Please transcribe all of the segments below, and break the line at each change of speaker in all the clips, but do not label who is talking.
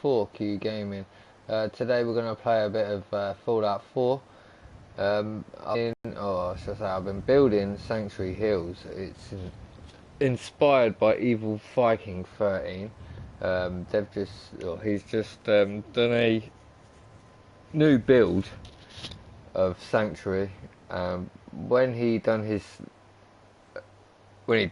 EvilViking13 Gaming. Today we're going to play a bit of Fallout 4. I've been building Sanctuary Hills. It's inspired by EvilViking13. He's just done a new build of Sanctuary. When he'd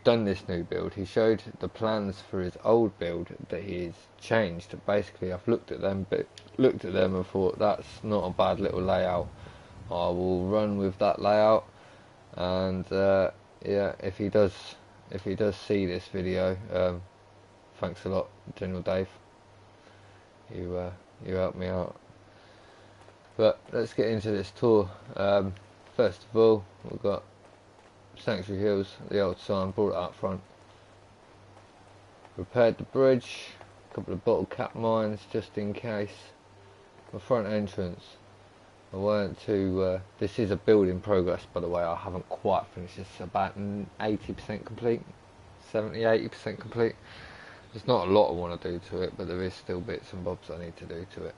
done this new build, he showed the plans for his old build that he's changed. Basically, I've looked at them and thought that's not a bad little layout. I will run with that layout, and yeah, if he does see this video, thanks a lot, General Dave. You helped me out. But let's get into this tour. First of all, we've got Sanctuary Hills, the old sign, brought it up front. Repaired the bridge, a couple of bottle cap mines just in case. My front entrance, I weren't too, this is a build in progress by the way, I haven't quite finished, it's about 80% complete, 70-80% complete. There's not a lot I want to do to it, but there is still bits and bobs I need to do to it.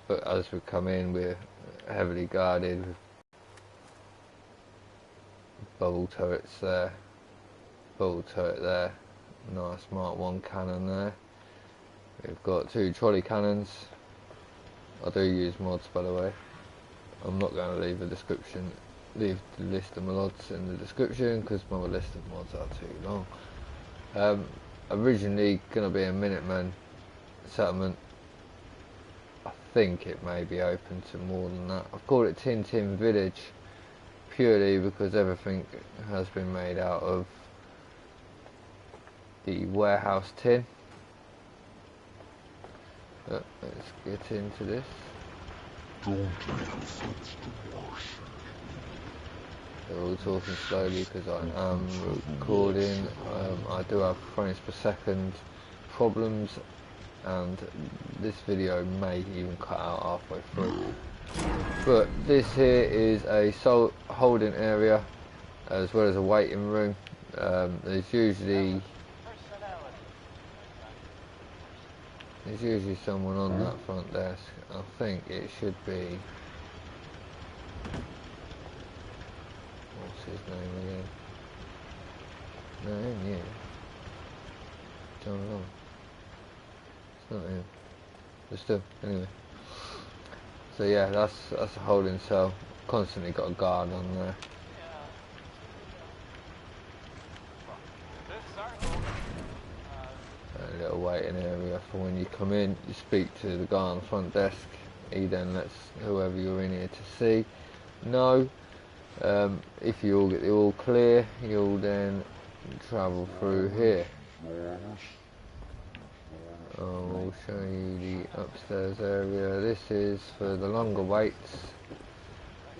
But as we come in, we're heavily guarded with bubble turrets there, bubble turret there, nice Mark 1 cannon there. We've got 2 trolley cannons. I do use mods by the way. I'm not going to leave the list of mods in the description because my list of mods are too long. Originally going to be a Minuteman settlement. I think it may be open to more than that. I've called it Tin Tin Village purely because everything has been made out of the warehouse tin. But let's get into this. They're all talking slowly because I am recording. I do have frames per second problems, and this video may even cut out halfway through. But this here is a holding area as well as a waiting room. There's usually someone on that front desk. I think it should be, what's his name again? No, him, yeah. John Long. It's not him. But still, anyway. So yeah, that's a holding cell. Constantly got a guard on there. A little waiting area for when you come in. You speak to the guy on the front desk. He then lets whoever you're in here to see know. If you all get the all clear, you'll then travel through here. I'll show you the upstairs area. This is for the longer waits.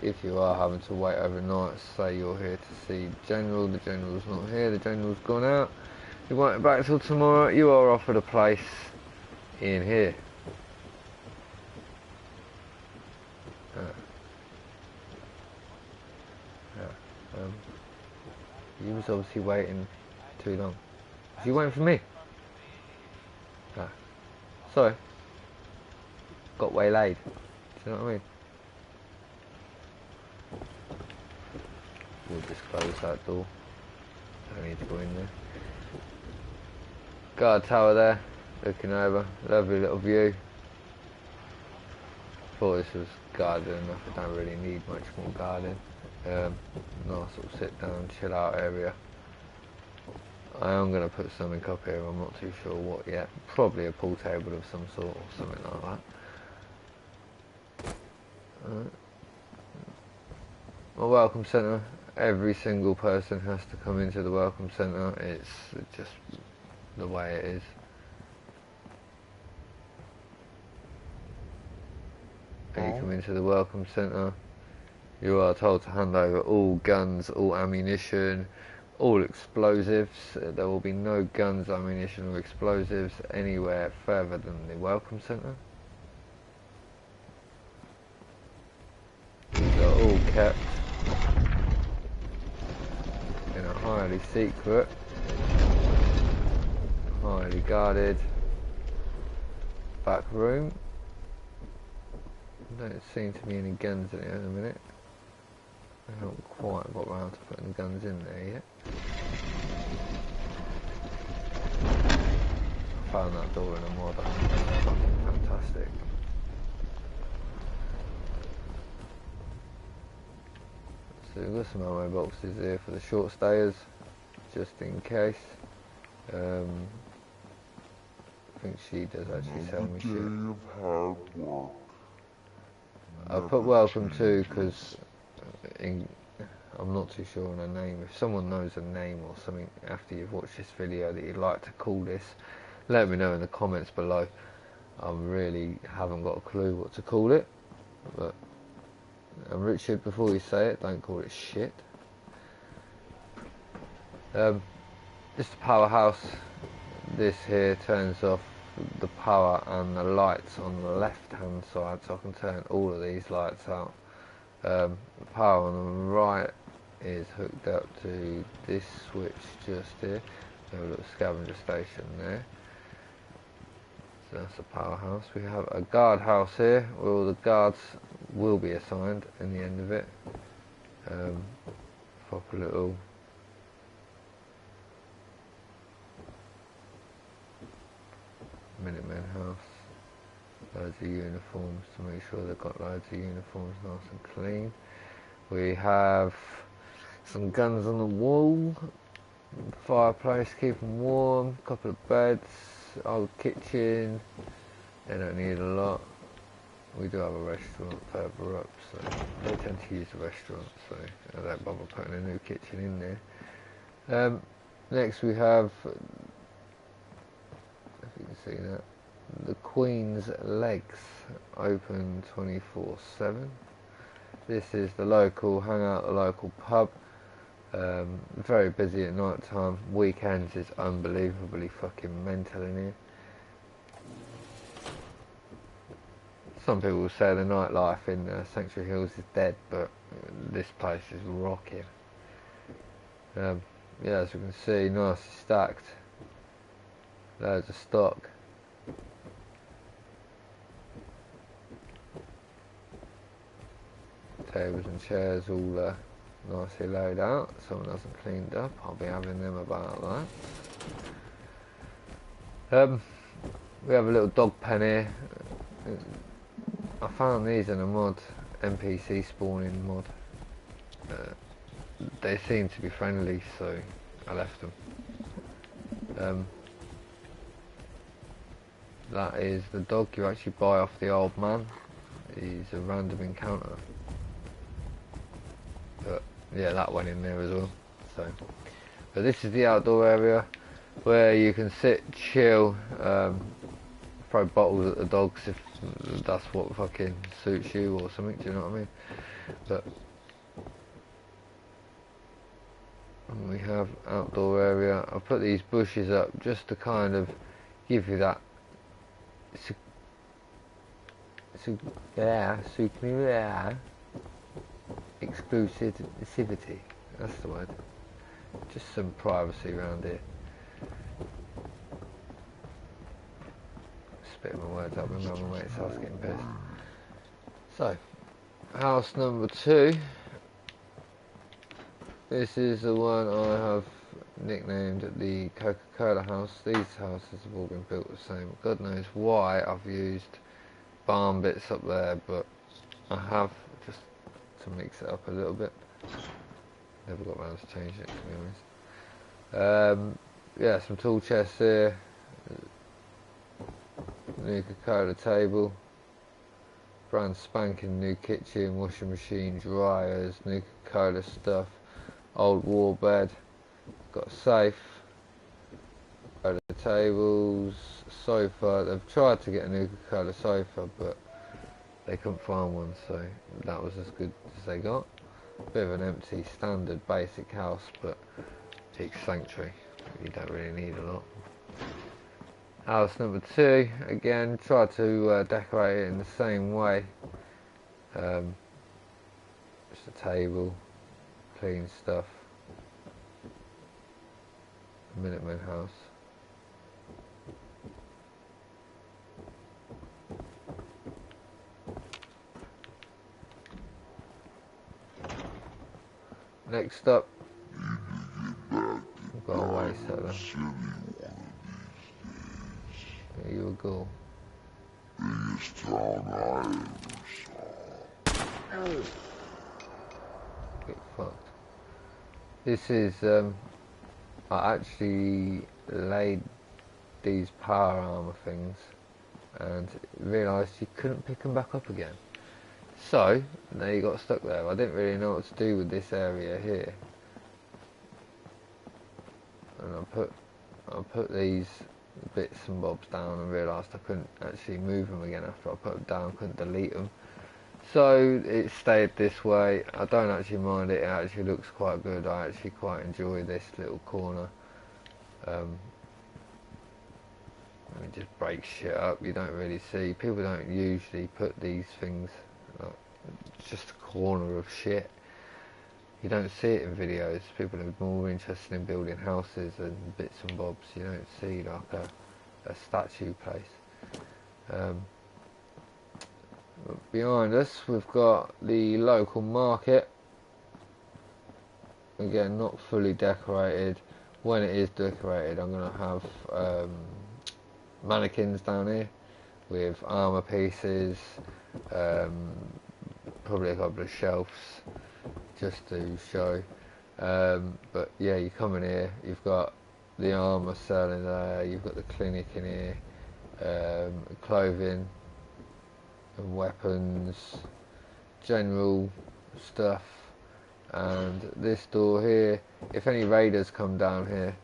If you are having to wait overnight, say you're here to see General, the General's not here, the General's gone out. You wait back till tomorrow, you are offered a place in here. You was obviously waiting too long. Was you waiting for me? Sorry, got waylaid. Do you know what I mean? We'll just close that door. Don't need to go in there. Guard tower there, looking over. Lovely little view. Thought this was guarded enough. I don't really need much more guarding. Nice little sit down, chill out area. I am going to put something up here, I'm not too sure what yet. Probably a pool table of some sort or something like that. My welcome centre, every single person has to come into the welcome centre. It's just the way it is. When you come into the welcome centre, you are told to hand over all guns, all ammunition, all explosives. There will be no guns, ammunition or explosives anywhere further than the welcome centre. These are all kept in a highly secret, highly guarded back room. Don't seem to be any guns in it at the minute. I haven't quite got round to putting the guns in there yet. I found that door in a mod. I think that's fucking fantastic. So we've got some ammo boxes here for the short stayers, just in case. I think she does actually sell me shit. I put welcome to because I'm not too sure on her name. If someone knows a name or something after you've watched this video that you'd like to call this, let me know in the comments below. I really haven't got a clue what to call it, but Richard, before you say it, don't call it shit. Just a powerhouse. This here turns off the power and the lights on the left hand side, so I can turn all of these lights out. The power on the right is hooked up to this switch just here. We have a little scavenger station there. So that's a powerhouse. We have a guard house here where all the guards will be assigned in the end of it. Pop a little Minutemen house. Loads of uniforms to make sure they've got loads of uniforms nice and clean. We have some guns on the wall, fireplace, keep them warm, couple of beds, old kitchen. They don't need a lot. We do have a restaurant further up, so they tend to use the restaurant, so I don't bother putting a new kitchen in there. Next we have, if you can see that, the Queen's Legs, open 24/7. This is the local hangout, the local pub. Very busy at night time. Weekends is unbelievably fucking mental in here. Some people will say the nightlife in Sanctuary Hills is dead, but this place is rocking. Yeah, as you can see, nicely stacked. Loads of stock. Tables and chairs all nicely laid out. Someone hasn't cleaned up. I'll be having them about that. We have a little dog pen here. I found these in a mod, NPC spawning mod. They seem to be friendly, so I left them. That is the dog you actually buy off the old man. He's a random encounter. But yeah, that went in there as well. So, but this is the outdoor area where you can sit, chill, throw bottles at the dogs if that's what fucking suits you or something. Do you know what I mean? But we have outdoor area. I put these bushes up just to kind of give you that exclusivity. That's the word. Just some privacy around here. Spitting my words up, remember my mate's house getting pissed. So, house number 2. This is the one I have nicknamed the Coca-Cola house. These houses have all been built the same. God knows why I've used barn bits up there, but I have, just to mix it up a little bit. Never got around to changing it, to be honest. Yeah, some tool chests here. New Coca-Cola table. Brand spanking new kitchen, washing machine, dryers, new Coca-Cola stuff. Old war bed. Got a safe. Coca-Cola tables, sofa. They've tried to get a new Coca-Cola sofa, but they couldn't find one, so that was as good as they got. Bit of an empty, standard, basic house, but peak sanctuary. You don't really need a lot. House number 2, again, tried to decorate it in the same way. Just a table, clean stuff. Minutemen house. Next up, we've got a way settler. There you go.
Biggest town I ever saw.
Get fucked. This is, I actually laid these power armor things and realised you couldn't pick them back up again. So, they got stuck there. I didn't really know what to do with this area here. And I put these bits and bobs down and realised I couldn't actually move them again after I put them down, couldn't delete them. So it stayed this way. I don't actually mind it, it actually looks quite good. I actually quite enjoy this little corner. Let me just break shit up. You don't really see, people don't usually put these things, like, it's just a corner of shit. You don't see it in videos. People are more interested in building houses and bits and bobs. You don't see like a statue place. Behind us we've got the local market. Again, not fully decorated. When it is decorated, I'm going to have mannequins down here with armour pieces, probably a couple of shelves just to show. But yeah, you come in here, you've got the armour selling there, you've got the clinic in here, clothing and weapons, general stuff. And this door here, if any raiders come down here,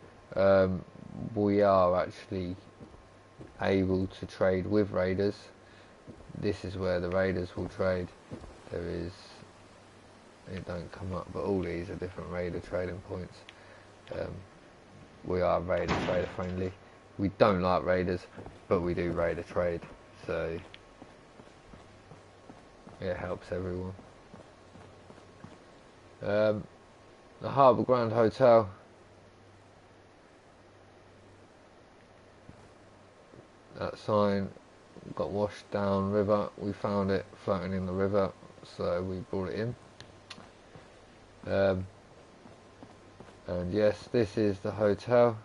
we are actually able to trade with raiders. This is where the raiders will trade. There is, it don't come up, but all these are different raider trading points. We are raider trader friendly. We don't like raiders, but we do raider trade, so it helps everyone. The Harbour Grand Hotel. That sign got washed down river. We found it floating in the river, so we brought it in. And yes, this is the hotel.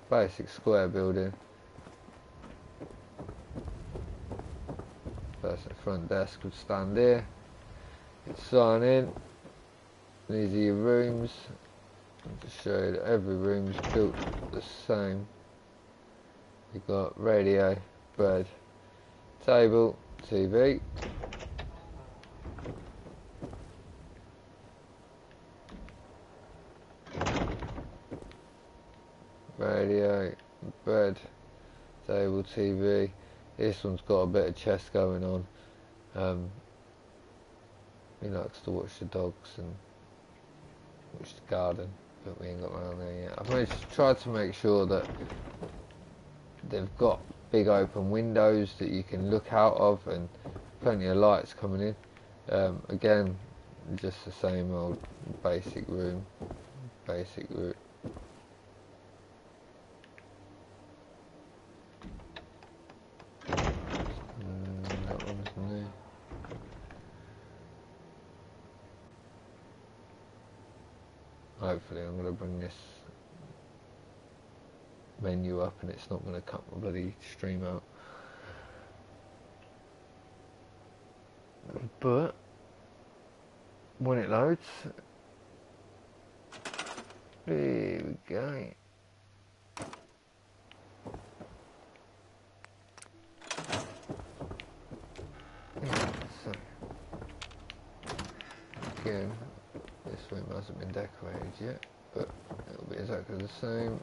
Basic square building. Person at the front desk would stand here. You'd sign in. These are your rooms. I'll just show you that every room is built the same. You've got radio, bed, table, TV. Radio, bed, table, TV. This one's got a bit of chest going on. He likes to watch the dogs and watch the garden, but we ain't got around there yet. I've tried to make sure that they've got big open windows that you can look out of and plenty of lights coming in. Again, just the same old basic room. That one's new. Hopefully I'm going to bring this menu up and it's not going to cut my bloody stream out. But when it loads, here we go. Yeah, so again, this room hasn't been decorated yet, but it'll be exactly the same.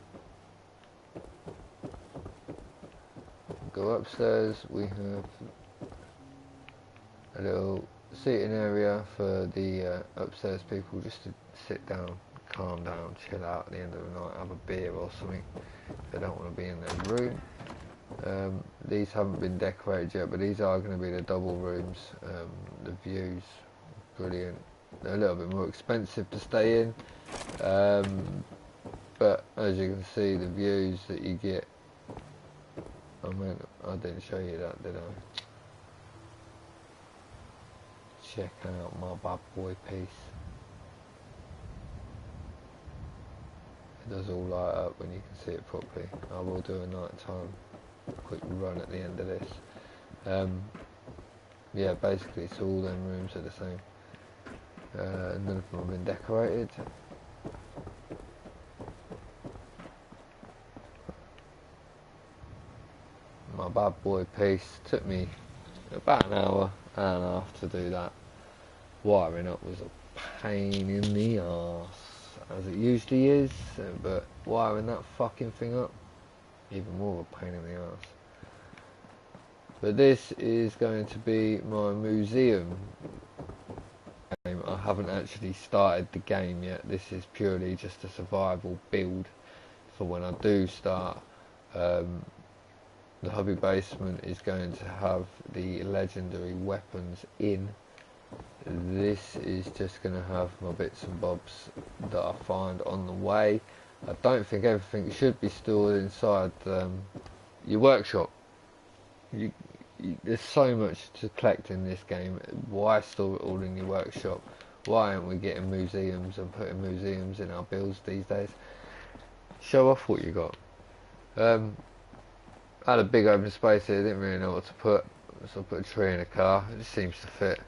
Go upstairs, we have a little seating area for the upstairs people just to sit down, calm down, chill out at the end of the night, have a beer or something if they don't want to be in their room. These haven't been decorated yet, but these are going to be the double rooms. The views, brilliant. They're a little bit more expensive to stay in, but as you can see, the views that you get. I mean, I didn't show you that, did I? Check out my bad boy piece. It does all light up when you can see it properly. I will do a night time quick run at the end of this. Yeah, basically so all them rooms are the same. None of them have been decorated. My bad boy piece took me about an hour and a half to do that. Wiring up was a pain in the arse, as it usually is, but wiring that fucking thing up, even more of a pain in the arse. But this is going to be my museum game. I haven't actually started the game yet. This is purely just a survival build for when I do start. The hobby basement is going to have the legendary weapons in. This is just going to have my bits and bobs that I find on the way. I don't think everything should be stored inside your workshop. There's so much to collect in this game. Why store it all in your workshop? Why aren't we getting museums and putting museums in our builds these days? Show off what you got. I had a big open space here, didn't really know what to put, so I put a tree in a car. It just seems to fit,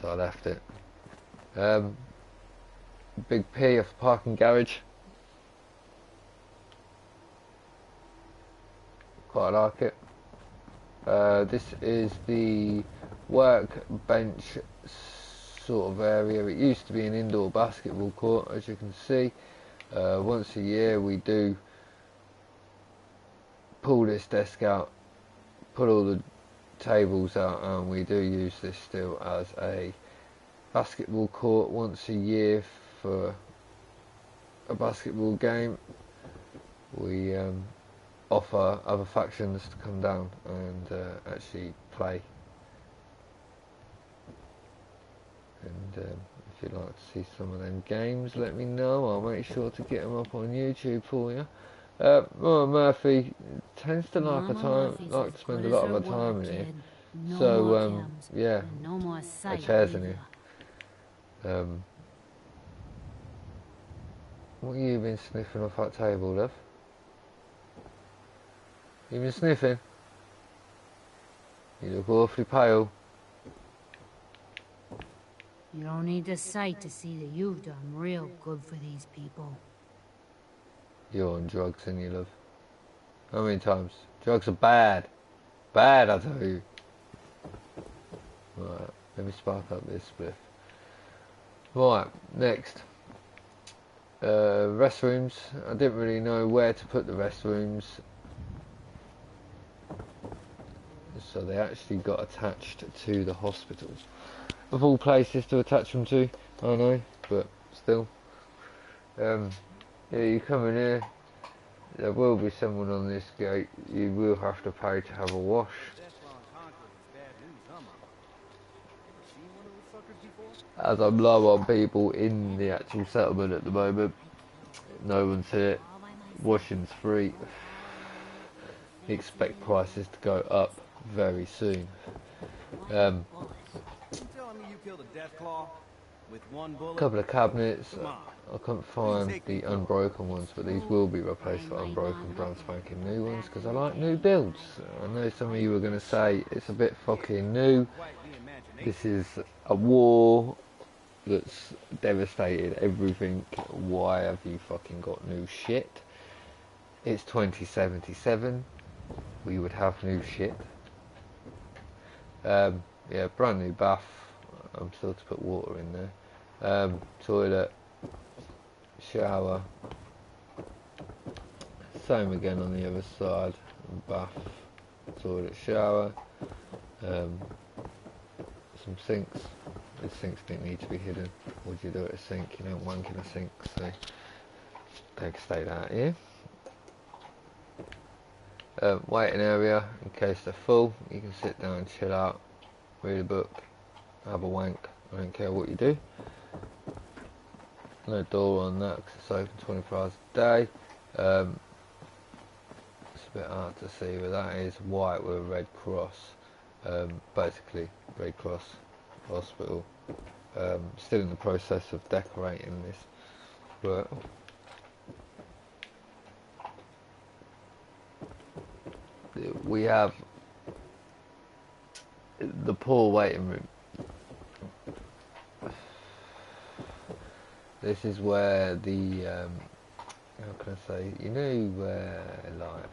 so I left it. Big P off the parking garage. Quite like it. This is the workbench sort of area. It used to be an indoor basketball court, as you can see. Once a year we do pull this desk out, put all the tables out, and we do use this still as a basketball court once a year for a basketball game. We offer other factions to come down and actually play. And if you'd like to see some of them games, let me know. I'll make sure to get them up on YouTube for you. Mama Murphy tends to like to spend a lot of her time in here. So yeah, a chair's in here. What have you been sniffing off that table, love? You been sniffing? You look awfully pale.
You don't need the sight to see that you've done real good for these people.
You're on drugs, ain't you, love? How many times? Drugs are bad. Bad, I tell you. Right, let me spark up this spliff. Right, next. Restrooms. I didn't really know where to put the restrooms. So they actually got attached to the hospital. Of all places to attach them to, I know, but still. Yeah, you come in here, there will be someone on this gate. You will have to pay to have a wash. As I'm low on people in the actual settlement at the moment, no one's here. Washing's free. Expect prices to go up very soon. Couple of cabinets. I couldn't find the unbroken ones, but these will be replaced for unbroken brand spanking new ones because I like new builds. I know some of you are going to say it's a bit fucking new. This is a war that's devastated everything. Why have you fucking got new shit? It's 2077. We would have new shit. Yeah, brand new bath. I'm still to put water in there. Toilet, shower. Same again on the other side. Bath, toilet, shower. Some sinks. The sinks didn't need to be hidden. Would you do at a sink? You don't wank in a sink, so they can stay out here. Waiting area in case they're full. You can sit down, chill out, read a book, have a wank. I don't care what you do. No door on that because it's open 24 hours a day. It's a bit hard to see, but that is white with a red cross. Basically, Red Cross Hospital. Still in the process of decorating this, but we have the poor waiting room. This is where the how can I say? You know, like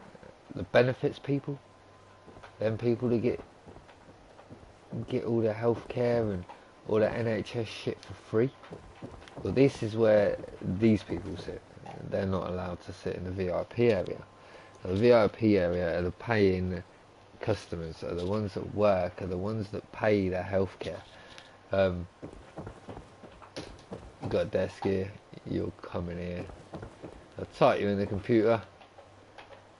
the benefits people, them people that get all their healthcare and all the NHS shit for free. Well, this is where these people sit. They're not allowed to sit in the VIP area. The VIP area are the paying customers, are the ones that work, are the ones that pay their healthcare. You've got a desk here, you'll come in here. They'll type you in the computer.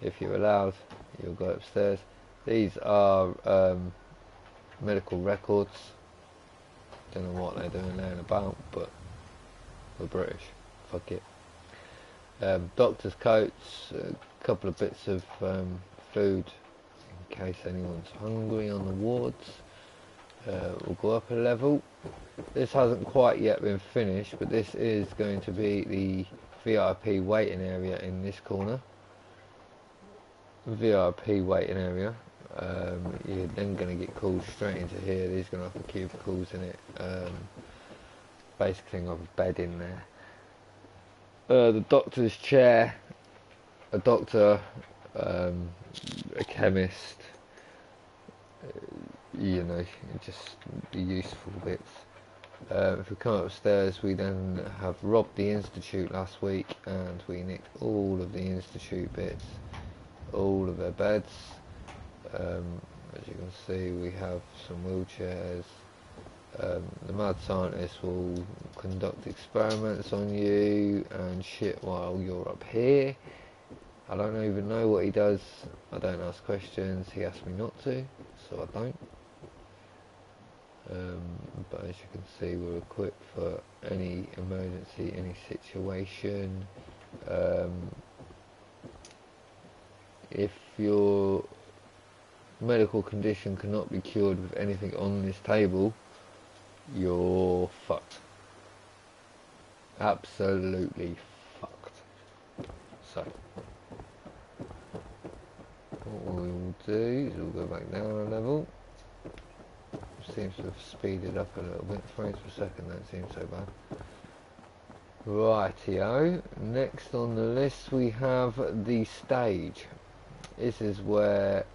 If you're allowed, you'll go upstairs. These are medical records. Don't know what they're doing there and about, but we're British. Fuck it. Doctor's coats, a couple of bits of food in case anyone's hungry on the wards. We'll go up a level. This hasn't quite yet been finished, but this is going to be the VIP waiting area in this corner. VIP waiting area. You're then going to get called straight into here. These are going to have the cubicles in it. Basically, I have a bed in there. The doctor's chair, a doctor, a chemist, you know, just the useful bits. If we come upstairs, we then have robbed the institute last week, and we nicked all of the institute bits, all of their beds. As you can see, we have some wheelchairs. The mad scientist will conduct experiments on you and shit while you're up here. I don't even know what he does. I don't ask questions. He asks me not to, so I don't. But as you can see, we're equipped for any emergency, any situation. If your medical condition cannot be cured with anything on this table, you're fucked. Absolutely fucked. So, what we will do is we'll go back down a level. Seems to have speeded up a little bit. Frames per second, don't seem so bad. Rightio. Next on the list we have the stage. This is where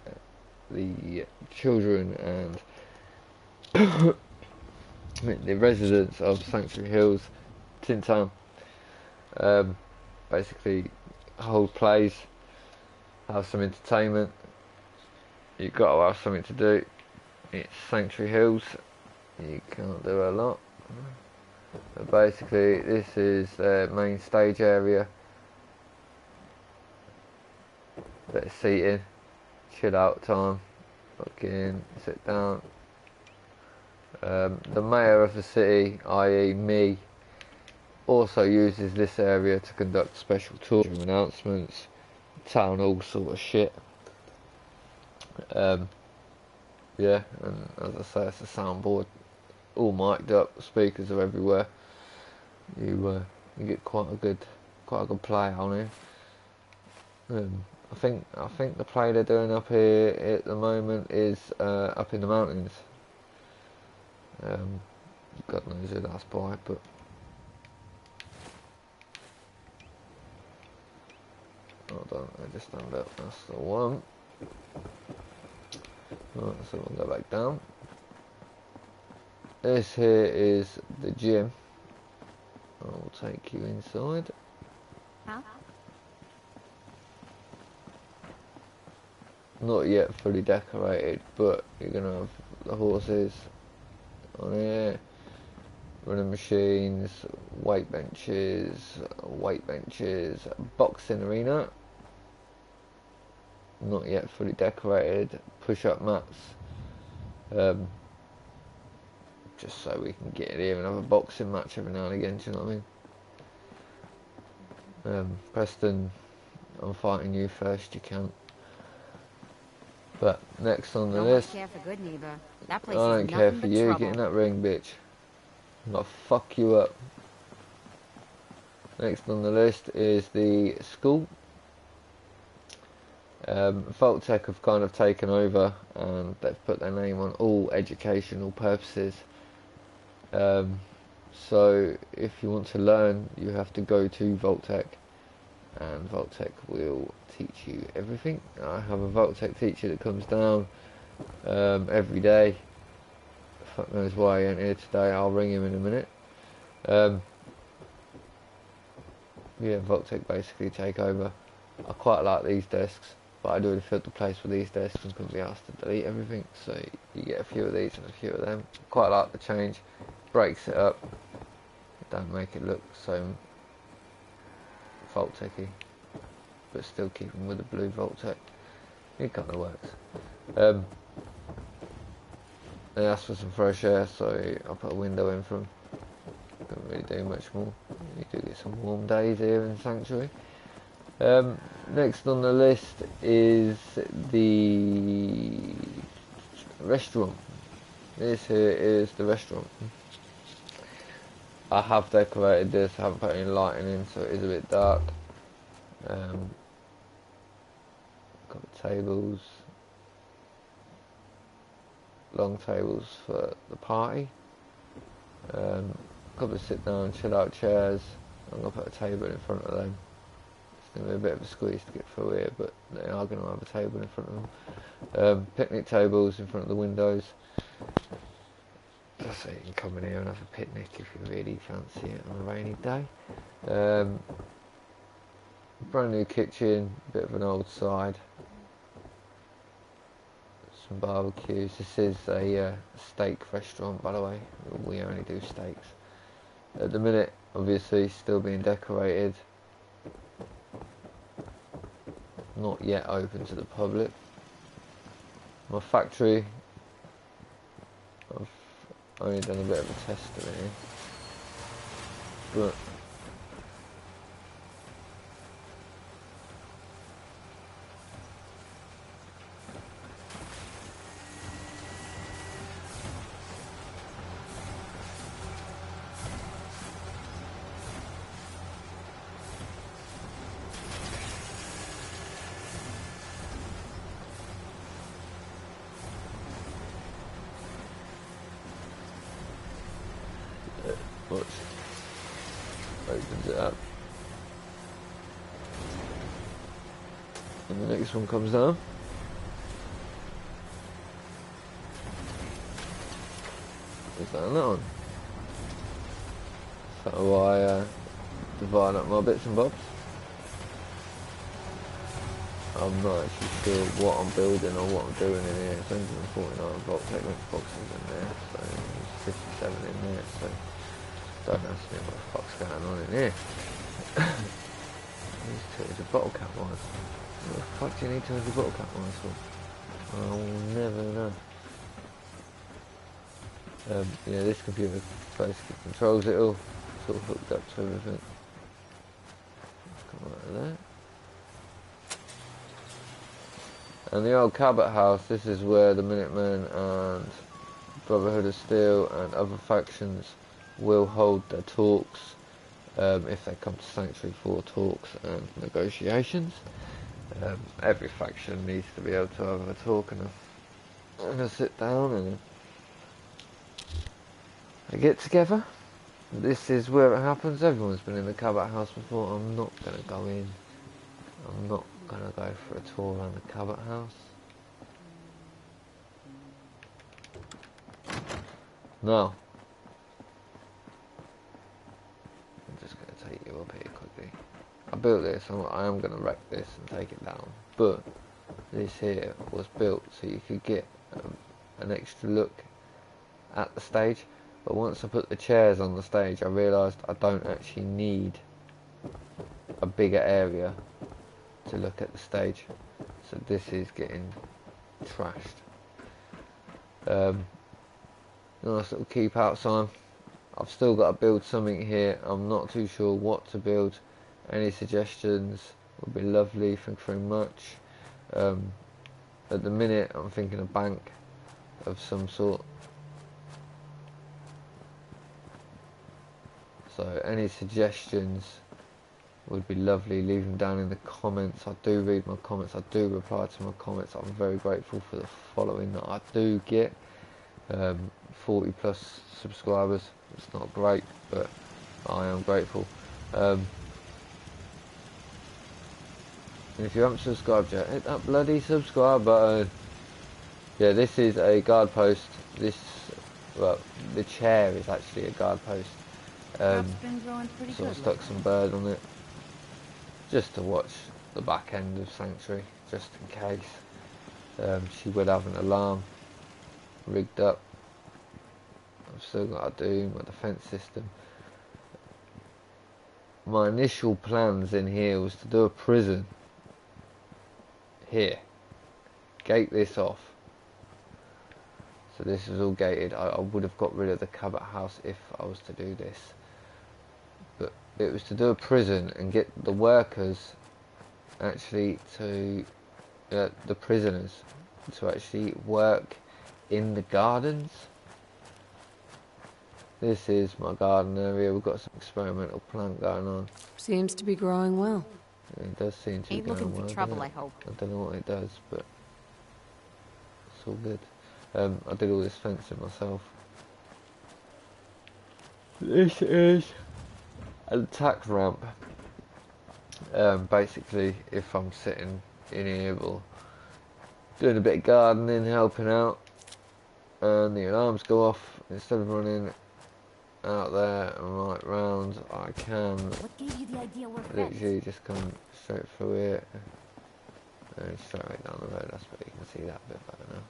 the children and the residents of Sanctuary Hills, Tin Town, basically hold plays, have some entertainment. You've got to have something to do. It's Sanctuary Hills. You can't do a lot. But basically, this is their main stage area. Bit of seating, chill out time. Fucking sit down. The mayor of the city, i.e. me, also uses this area to conduct special tours, announcements, town hall sort of shit. Yeah, and as I say, it's a soundboard, all mic'd up, speakers are everywhere. You get quite a good play on here. I think the play they're doing up here at the moment is up in the mountains. God knows who that's by, but hold on, I just stand up. That's the one. Right, so we'll go back down. This here is the gym. I'll take you inside.
Huh?
Not yet fully decorated, but you're gonna have the horses on here, running machines, weight benches, boxing arena. Not yet fully decorated. Push-up mats. Just so we can get in here and have a boxing match every now and again. Do you know what I mean? Preston, I'm fighting you first. You can't. But next on the list,
Care for good neighbor. That place
I don't
is
care
nothing
for
but
you.
trouble.
Get in that ring, bitch. I'm gonna fuck you up. Next on the list is the school. Vault-Tec have kind of taken over and they've put their name on all educational purposes. So if you want to learn, you have to go to Vault-Tec, and Vault-Tec will teach you everything. I have a Vault-Tec teacher that comes down every day. Fuck knows why he ain't here today. I'll ring him in a minute. Yeah, Vault-Tec basically take over. I quite like these desks, but I do have to fill the place with these desks and couldn't be asked to delete everything, so you get a few of these and a few of them. Quite like the change. Breaks it up. It don't make it look so Vault-Tec-y, but still keeping with the blue Vault-Tec. It kind of works. They asked for some fresh air, so I put a window in for them. Couldn't really do much more. You do get some warm days here in Sanctuary. Next on the list is the restaurant. This here is the restaurant. I have decorated this, I haven't put any lighting in, so it is a bit dark. Got tables, long tables for the party. A couple of sit down, chill out chairs. I'm going to put a table in front of them. It's going to be a bit of a squeeze to get through here, but they are going to have a table in front of them. Picnic tables in front of the windows. So you can come in here and have a picnic if you really fancy it on a rainy day. Brand new kitchen, bit of an old side. Some barbecues. This is a steak restaurant, by the way. We only do steaks. At the minute, obviously, still being decorated. Not yet open to the public. My factory, I've only done a bit of a test of it here, but watch, opens it up, and the next one comes down. Is that another one? So I divide up my bits and bobs. I'm not actually sure what I'm building or what I'm doing in here. It's 149 volt technic boxes in there, so there's 57 in there, so don't ask me what the fuck's going on in here. These two is a bottle cap one. What the fuck do you need to have a bottle cap one for? I'll never know. Yeah, this computer basically controls it all. Sort of hooked up to everything. Come out of there. And the old Cabot House, this is where the Minutemen and Brotherhood of Steel and other factions will hold their talks if they come to Sanctuary for talks and negotiations. Every faction needs to be able to have a talk and a sit down and a get together. This is where it happens. Everyone's been in the Cabot House before. I'm not going to go in. I'm not going to go for a tour around the Cabot House. No. I'm just going to take you up here quickly. I built this, I am going to wreck this and take it down. But this here was built so you could get an extra look at the stage. But once I put the chairs on the stage, I realised I don't actually need a bigger area to look at the stage. So this is getting trashed. Nice little keep out sign. I've still got to build something here. I'm not too sure what to build. Any suggestions would be lovely. Thank you very much. At the minute I'm thinking a bank of some sort. So any suggestions would be lovely. Leave them down in the comments. I do read my comments. I do reply to my comments. I'm very grateful for the following that I do get. 40 plus subscribers. It's not great, but I am grateful. And if you haven't subscribed yet, hit that bloody subscribe button. Yeah, this is a guard post. Well, the chair is actually a guard post.
Been growing pretty
So I
good
stuck
lately.
some bird on it, just to watch the back end of Sanctuary, just in case. She would have an alarm rigged up. I've still got to do my defence system. My initial plans in here was to do a prison here, gate this off. So this is all gated. I would have got rid of the cabot house if I was to do this, but it was to do a prison and get the workers actually to the prisoners to actually work in the gardens. This is my garden area. We've got some experimental plant going on.
Seems to be growing well.
It does seem to be
Ain't
going
looking for
well,
trouble,
doesn't
I
it?
hope.
I don't know what it does, but it's all good. I did all this fencing myself. This is a tax ramp. Basically, if I'm sitting in here or doing a bit of gardening, helping out, and the alarms go off, instead of running out there and right round, I can
What gave you the idea we're friends?
literally just come straight through here and straight right down the road. That's where you can see that a bit better now.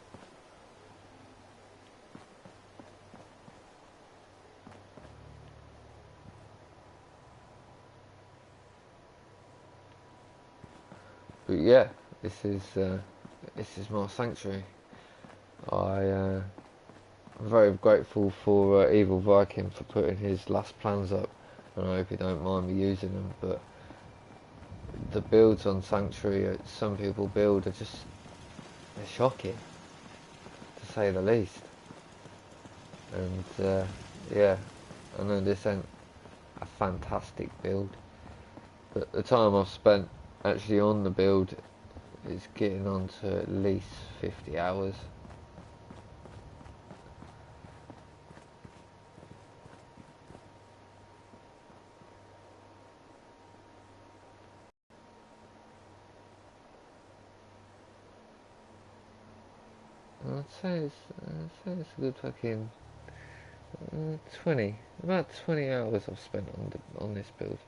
But yeah, this is my sanctuary. I'm very grateful for Evil Viking for putting his last plans up, and I hope you don't mind me using them. But the builds on Sanctuary, some people build, are just, they're shocking, to say the least. And yeah, I know this ain't a fantastic build, but the time I've spent actually on the build is getting on to at least 50 hours. I'd say it's a good fucking about 20 hours I've spent on this build.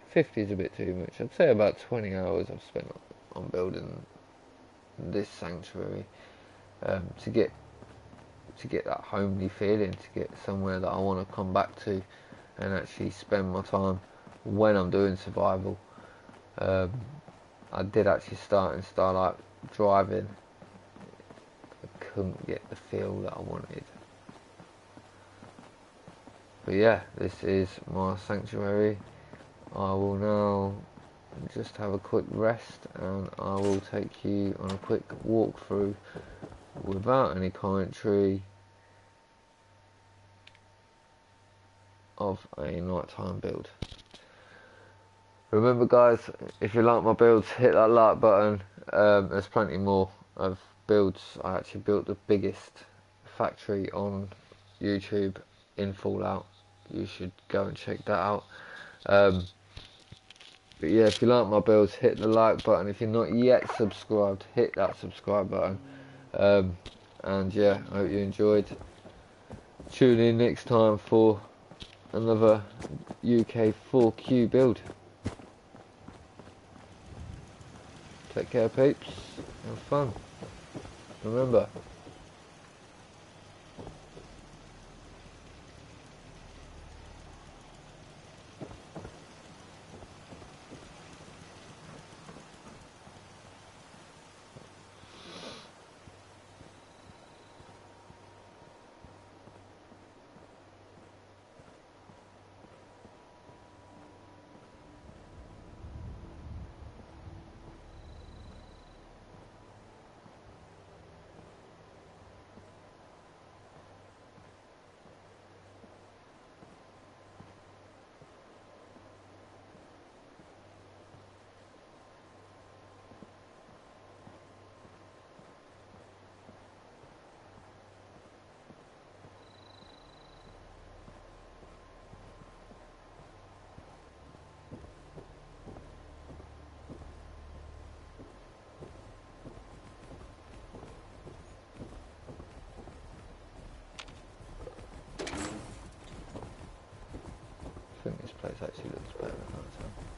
50 is a bit too much. I'd say about 20 hours I've spent on building this sanctuary, to get that homely feeling, to get somewhere that I want to come back to and actually spend my time when I'm doing survival. I did actually start in Starlight driving. I couldn't get the feel that I wanted. But yeah, this is my sanctuary. I will now just have a quick rest, and I will take you on a quick walkthrough without any commentary of a nighttime build. Remember guys, if you like my builds, hit that like button. There's plenty more of builds. I actually built the biggest factory on YouTube in Fallout. You should go and check that out. But yeah, if you like my builds, hit the like button. If you're not yet subscribed, hit that subscribe button. And yeah, I hope you enjoyed. Tune in next time for another UK 4Q build. Take care peeps, have fun. Remember, place actually looks better at night time.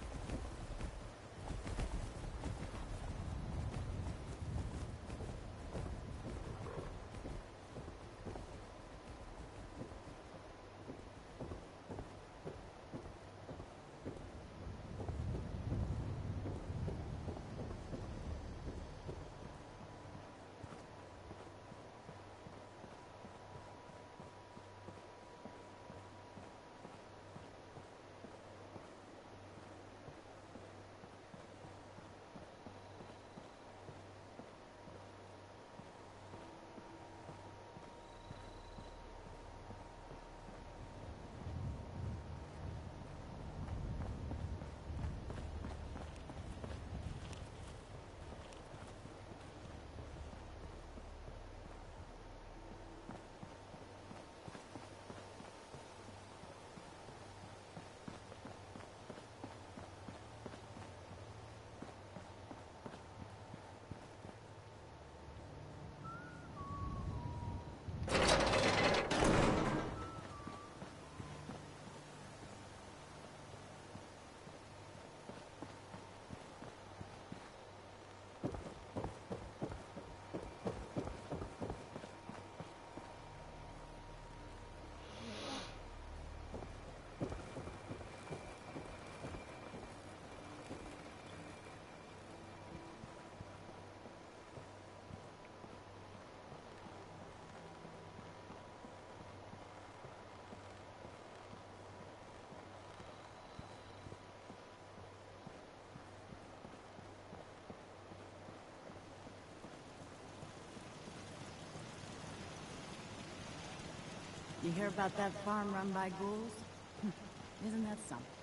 You hear about that farm run by ghouls? Isn't that something?